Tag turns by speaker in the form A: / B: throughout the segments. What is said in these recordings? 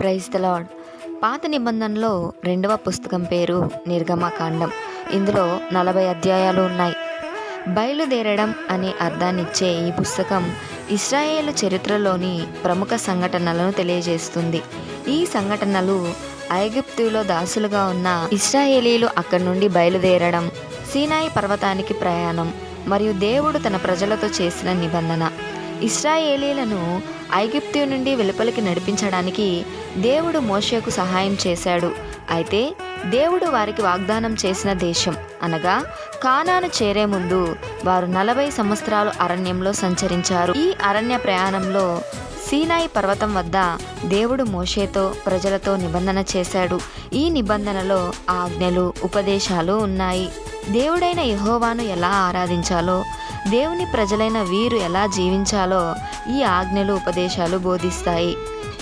A: Praise the lord. పాత నిబంధనలో రెండవ పుస్తకం పేరు నిర్గమకాండం. ఇందులో 40 అధ్యాయాలు ఉన్నాయి. బయలుదేరడం అనే అర్థాన్నిచ్చే ఈ పుస్తకం ఇశ్రాయేలు చరిత్రలోని ప్రముఖ సంఘటనలను తెలియజేస్తుంది. ఈ సంఘటనలు ఐగుప్తులో దాసులుగా ఉన్న ఇశ్రాయేలీలు అక్కడి నుండి బయలుదేరడం, సీనాయి పర్వతానికి ప్రయాణం మరియు దేవుడు తన ప్రజలతో చేసిన నిబంధన. ఇశ్రాయేలీలను ఐగుప్తు నుండి వెలుపలికి నడిపించడానికి దేవుడు మోషేకు సహాయం చేశాడు. అయితే దేవుడు వారికి వాగ్దానం చేసిన దేశం అనగా కానాను చేరే ముందు వారు 40 సంవత్సరాలు అరణ్యంలో సంచరించారు. ఈ అరణ్య ప్రయాణంలో సీనాయి పర్వతం వద్ద దేవుడు మోషేతో ప్రజలతో నిబంధన చేశాడు. ఈ నిబంధనలో ఆజ్ఞలు, ఉపదేశాలు ఉన్నాయి. దేవుడైన యెహోవాను ఎలా ఆరాధించాలో, దేవుని ప్రజలైన వీరు ఎలా జీవించాలో ఈ ఆజ్ఞలు, ఉపదేశాలు బోధిస్తాయి.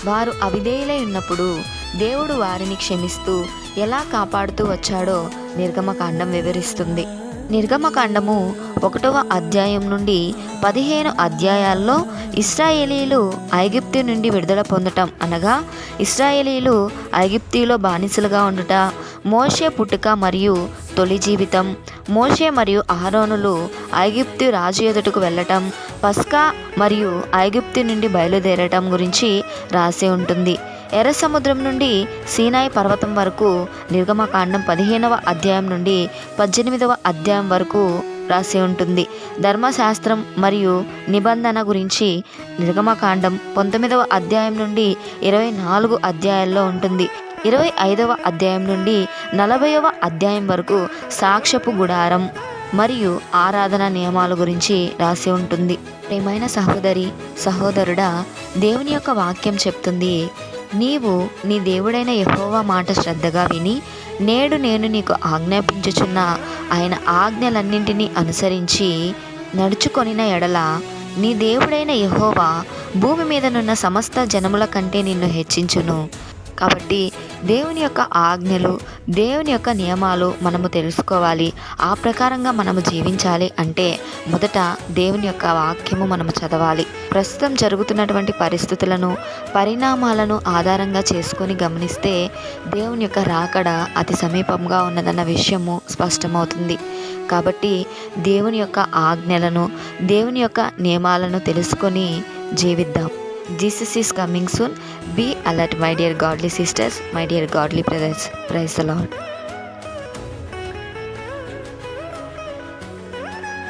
A: వారు అవిధేయులై ఉన్నప్పుడు దేవుడు వారిని క్షమిస్తూ ఎలా కాపాడుతూ వచ్చాడో నిర్గమకాండం వివరిస్తుంది. నిర్గమకాండము 1వ అధ్యాయం నుండి 15 అధ్యాయాల్లో ఇశ్రాయేలీలు ఐగుప్తు నుండి విడుదల పొందటం అనగా ఇశ్రాయేలీలు ఐగుప్తులో బానిసలుగా ఉండుట, మోషే పుట్టుక మరియు తొలి జీవితం, మోషే మరియు అహరోనులు ఐగుప్తు రాజు ఎదుటకు వెళ్ళటం, పస్కా మరియు ఐగుప్తు నుండి బయలుదేరటం గురించి రాసి ఉంటుంది. ఎర్ర సముద్రం నుండి సీనాయి పర్వతం వరకు నిర్గమకాండం 15వ అధ్యాయం నుండి 18వ అధ్యాయం వరకు రాసి ఉంటుంది. ధర్మశాస్త్రం మరియు నిబంధన గురించి నిర్గమకాండం 19వ అధ్యాయం నుండి 24 అధ్యాయాల్లో ఉంటుంది. 25వ అధ్యాయం నుండి 40వ అధ్యాయం వరకు సాక్ష్యపు గుడారం మరియు ఆరాధన నియమాల గురించి రాసి ఉంటుంది. ప్రియమైన సహోదరి, సహోదరుడా, దేవుని యొక్క వాక్యం చెప్తుంది, నీవు నీ దేవుడైన యెహోవా మాట శ్రద్ధగా విని నేడు నేను నీకు ఆజ్ఞాపించుచున్న ఆయన ఆజ్ఞలన్నింటినీ అనుసరించి నడుచుకొనిన ఎడల నీ దేవుడైన యెహోవా భూమి మీదనున్న సమస్త జనముల కంటే నిన్ను హెచ్చించును. కాబట్టి దేవుని యొక్క ఆజ్ఞలు, దేవుని యొక్క నియమాలు మనము తెలుసుకోవాలి. ఆ ప్రకారంగా మనము జీవించాలి అంటే మొదట దేవుని యొక్క వాక్యము మనము చదవాలి. ప్రస్తుతం జరుగుతున్నటువంటి పరిస్థితులను, పరిణామాలను ఆధారంగా చేసుకొని గమనిస్తే దేవుని యొక్క రాకడ అతి సమీపంగా ఉన్నదన్న విషయము స్పష్టమవుతుంది. కాబట్టి దేవుని యొక్క ఆజ్ఞలను, దేవుని యొక్క నియమాలను తెలుసుకొని జీవిద్దాం. Jesus is coming soon. Be alert, my dear godly sisters, my dear godly brothers. Praise the Lord.